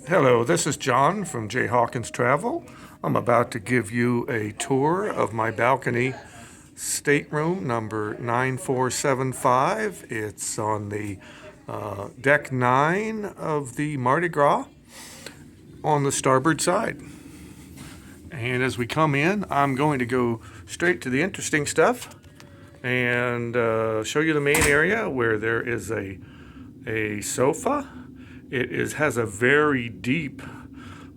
Hello, this is John from J. Hawkins Travel. I'm about to give you a tour of my balcony stateroom number 9475. It's on the deck 9 of the Mardi Gras on the starboard side. And as we come in, I'm going to go straight to the interesting stuff and show you the main area where there is a sofa. Has a very deep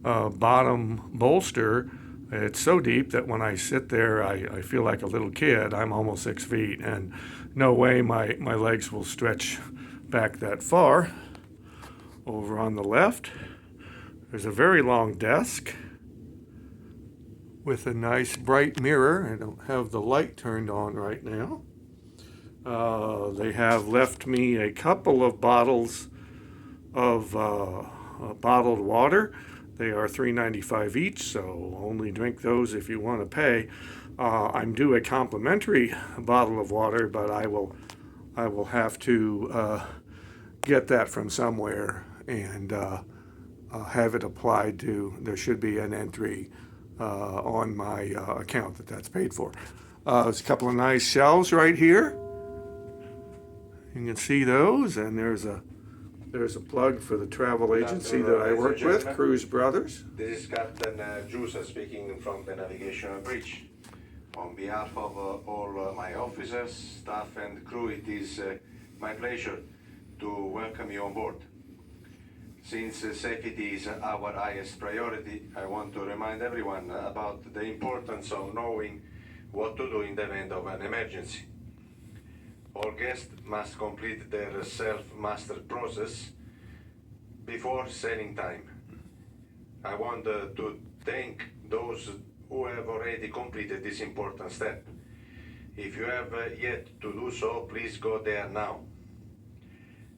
bottom bolster. It's so deep that when I sit there, I feel like a little kid. I'm almost 6 feet, and no way my legs will stretch back that far. Over on the left, there's a very long desk with a nice bright mirror. I don't have the light turned on right now. They have left me a couple of bottles of bottled water. They are $3.95 each, so only drink those if you want to pay. I'm due a complimentary bottle of water, but I will have to get that from somewhere and have it applied to. There should be an entry on my account that's paid for. There's a couple of nice shelves right here. You can see those, and there's a plug for the travel agency that I work with, Cruise Brothers. This is Captain Jusa speaking from the Navigational Bridge. On behalf of all my officers, staff and crew, it is my pleasure to welcome you on board. Since safety is our highest priority, I want to remind everyone about the importance of knowing what to do in the event of an emergency. All guests must complete their self-master process before sailing time. I want to thank those who have already completed this important step. If you have yet to do so, please go there now.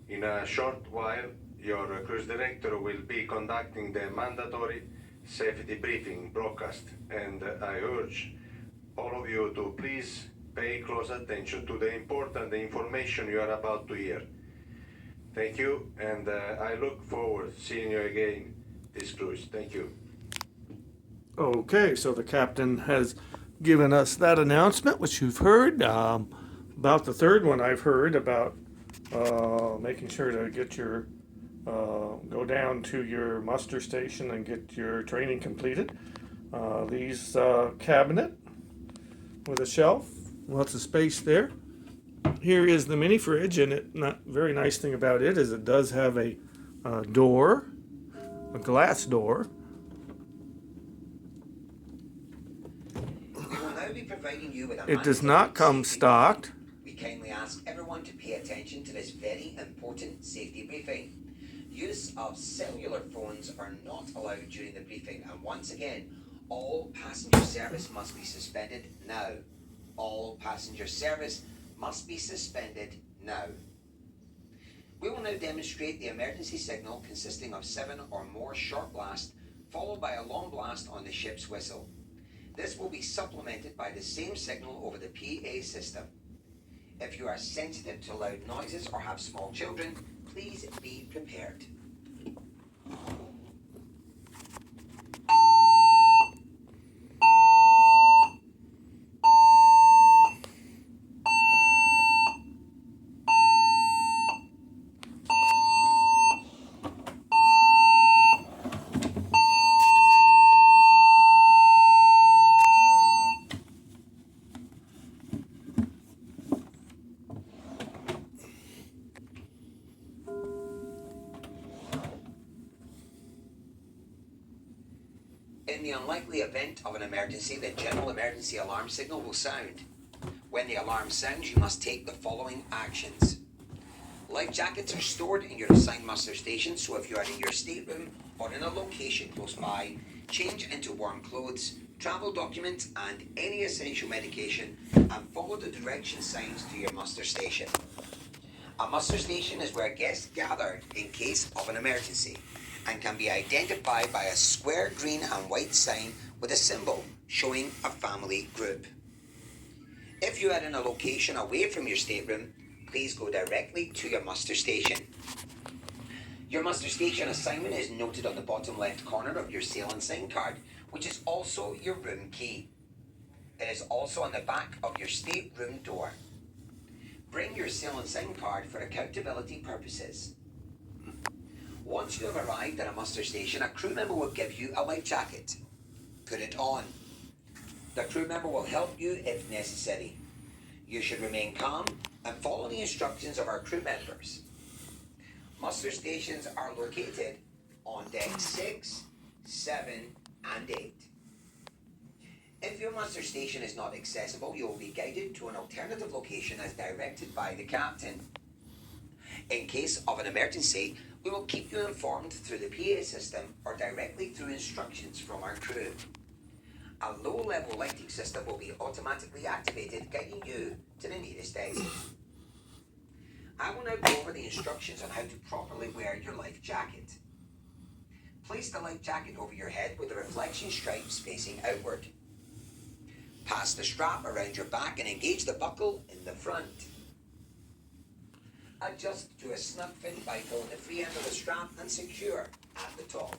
In a short while, your cruise director will be conducting the mandatory safety briefing broadcast, and I urge all of you to please pay close attention to the important information you are about to hear. Thank you, and I look forward to seeing you again this cruise. Thank you. Okay, so the captain has given us that announcement, which you've heard. About the third one I've heard about making sure to get your go down to your muster station and get your training completed. These cabinet with a shelf, lots of space there. Here is the mini fridge, and very nice thing about it is it does have a door, a glass door. We will now be providing you with a It does not come stocked. We kindly ask everyone to pay attention to this very important safety briefing. Use of cellular phones are not allowed during the briefing, and once again, all passenger service must be suspended now. All passenger service must be suspended now. We will now demonstrate the emergency signal consisting of 7 or more short blasts, followed by a long blast on the ship's whistle. This will be supplemented by the same signal over the PA system. If you are sensitive to loud noises or have small children, please be prepared. In the unlikely event of an emergency, the general emergency alarm signal will sound. When the alarm sounds, you must take the following actions. Life jackets are stored in your assigned muster station, so if you are in your stateroom or in a location close by, change into warm clothes, travel documents and any essential medication, and follow the direction signs to your muster station. A muster station is where guests gather in case of an emergency, and can be identified by a square green and white sign with a symbol showing a family group. If you are in a location away from your stateroom, please go directly to your muster station. Your muster station assignment is noted on the bottom left corner of your sail and sign card, which is also your room key. It is also on the back of your stateroom door. Bring your sail and sign card for accountability purposes. Once you have arrived at a muster station, a crew member will give you a life jacket. Put it on. The crew member will help you if necessary. You should remain calm and follow the instructions of our crew members. Muster stations are located on deck 6, 7, and 8. If your muster station is not accessible, you will be guided to an alternative location as directed by the captain. In case of an emergency, we will keep you informed through the PA system or directly through instructions from our crew. A low-level lighting system will be automatically activated, guiding you to the nearest exit. I will now go over the instructions on how to properly wear your life jacket. Place the life jacket over your head with the reflection stripes facing outward. Pass the strap around your back and engage the buckle in the front. Adjust to a snug fit buckle in the free end of the strap and secure at the top.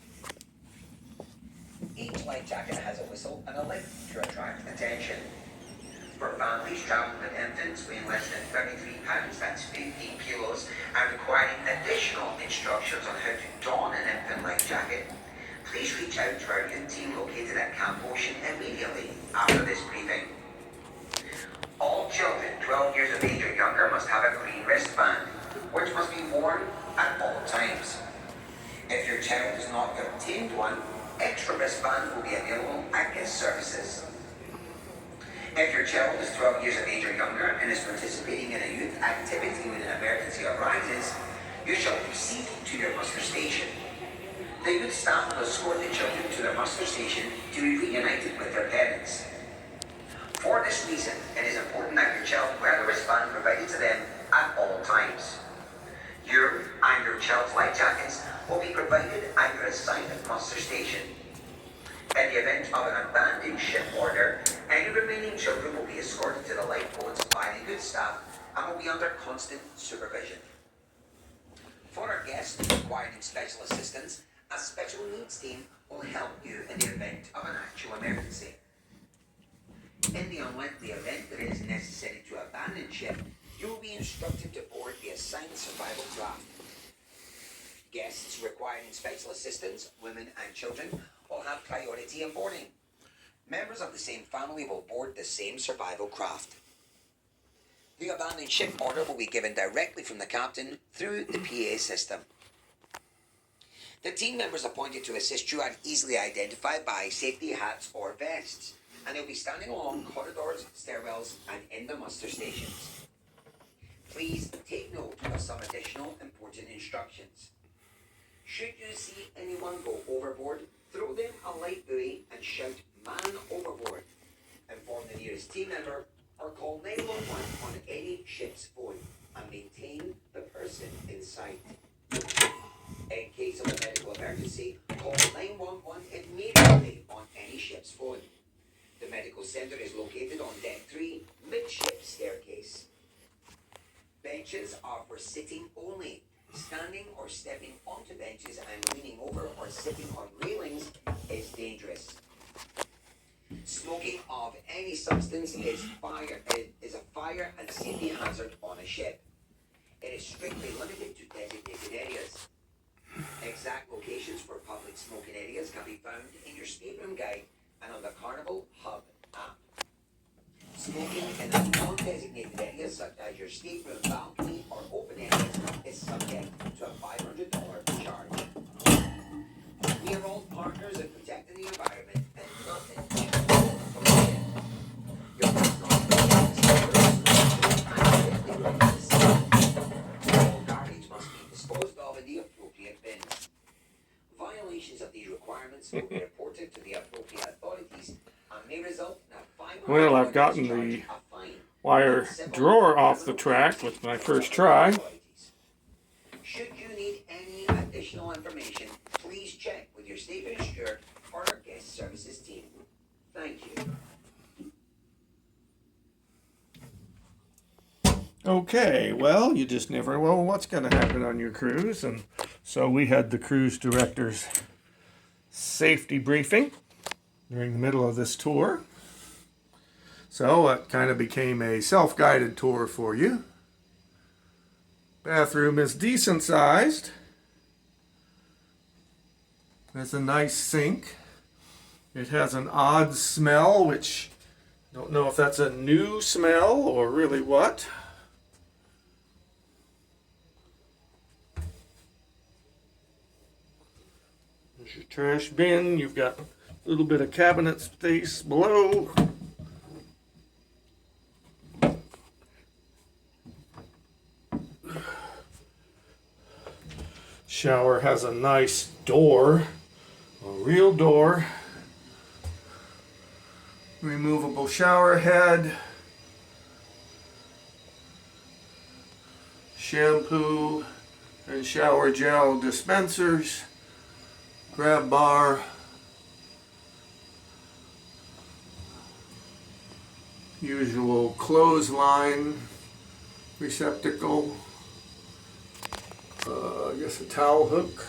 Each life jacket has a whistle and a light to attract attention. For families traveling with infants weighing less than 33 pounds, that's 15 kilos, and requiring additional instructions on how to don an infant life jacket, please reach out to our youth team located at Camp Ocean immediately after this briefing. All children 12 years of age or younger must have a green wristband, which must be worn at all times. If your child has not obtained one, extra wristbands will be available at guest services. If your child is 12 years of age or younger and is participating in a youth activity when an emergency arises, you shall proceed to your muster station. The youth staff will escort the children to their muster station to be reunited with their parents. For this reason, it is important that your child wear the wristband provided to them at all times. Your and your child's life jackets will be provided at your assigned muster station. In the event of an abandoned ship order, any remaining children will be escorted to the lifeboats by the good staff and will be under constant supervision. For our guests requiring special assistance, a special needs team will help you in the event of an actual emergency. In the unlikely event that it is necessary to abandon ship, you will be instructed to board the assigned survival craft. Guests requiring special assistance, women and children, will have priority in boarding. Members of the same family will board the same survival craft. The abandoned ship order will be given directly from the captain through the PA system. The team members appointed to assist you are easily identified by safety hats or vests, and they'll be standing along corridors, stairwells, and in the muster stations. Please take note of some additional important instructions. Should you see anyone go overboard, throw them a light buoy and shout, "Man overboard." Inform the nearest team member or call 911 on any ship's phone and maintain the person in sight. In case of a medical emergency, call 911 immediately on any ship's phone. The medical center is located on deck 3, midship staircase. Benches are for sitting only. Standing or stepping onto benches and leaning over or sitting on railings is dangerous. Smoking of any substance is a fire and safety hazard on a ship. It is strictly limited to designated areas. Exact locations for public smoking areas can be found in your stateroom guide and on the Carnival Hub app. Smoking in non-designated areas such as your stateroom balcony or open areas is subject to a $500 charge. We are all partners in protecting the environment and nothing should be pollution. Your personal all garbage must be disposed of in the appropriate bins. Violations of these requirements will be reported to the appropriate authorities and may result in a $500 Well, I've gotten the wire drawer off the track with my first try. Should you need any additional information, please check with your stateroom steward or our guest services team. Thank you. Okay, well, you just never know what's going to happen on your cruise, and So we had the cruise director's safety briefing during the middle of this tour. So it kind of became a self-guided tour for you. Bathroom is decent sized. There's a nice sink. It has an odd smell, which I don't know if that's a new smell or really what. There's your trash bin. You've got a little bit of cabinet space below. Shower has a nice door, a real door. Removable shower head. Shampoo and shower gel dispensers. Grab bar. Usual clothesline receptacle. I guess a towel hook.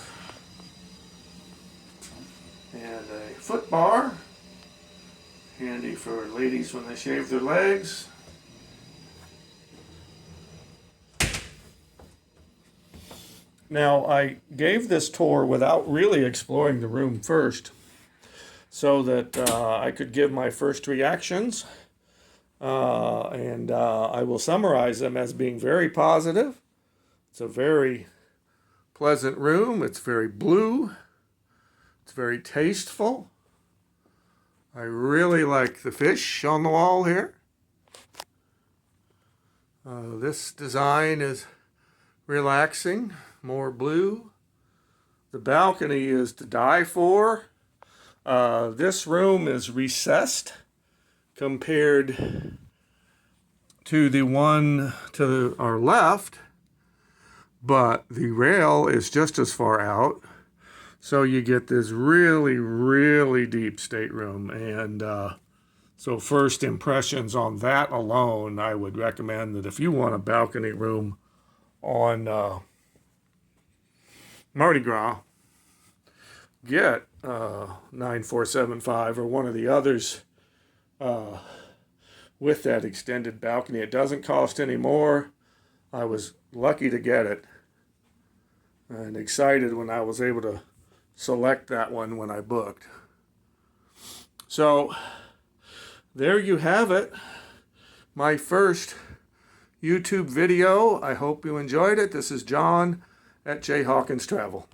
And a foot bar. Handy for ladies when they shave their legs. Now, I gave this tour without really exploring the room first, so that I could give my first reactions, and I will summarize them as being very positive. It's a very pleasant room. It's very blue. It's very tasteful. I really like the fish on the wall here. This design is relaxing, more blue. The balcony is to die for. This room is recessed compared to the one to our left, but the rail is just as far out. So you get this really, really deep stateroom. And so first impressions on that alone, I would recommend that if you want a balcony room on Mardi Gras, get 9475 or one of the others with that extended balcony. It doesn't cost any more. I was lucky to get it and excited when I was able to select that one when I booked. So there you have it. My first YouTube video. I hope you enjoyed it. This is John at J. Hawkins Travel.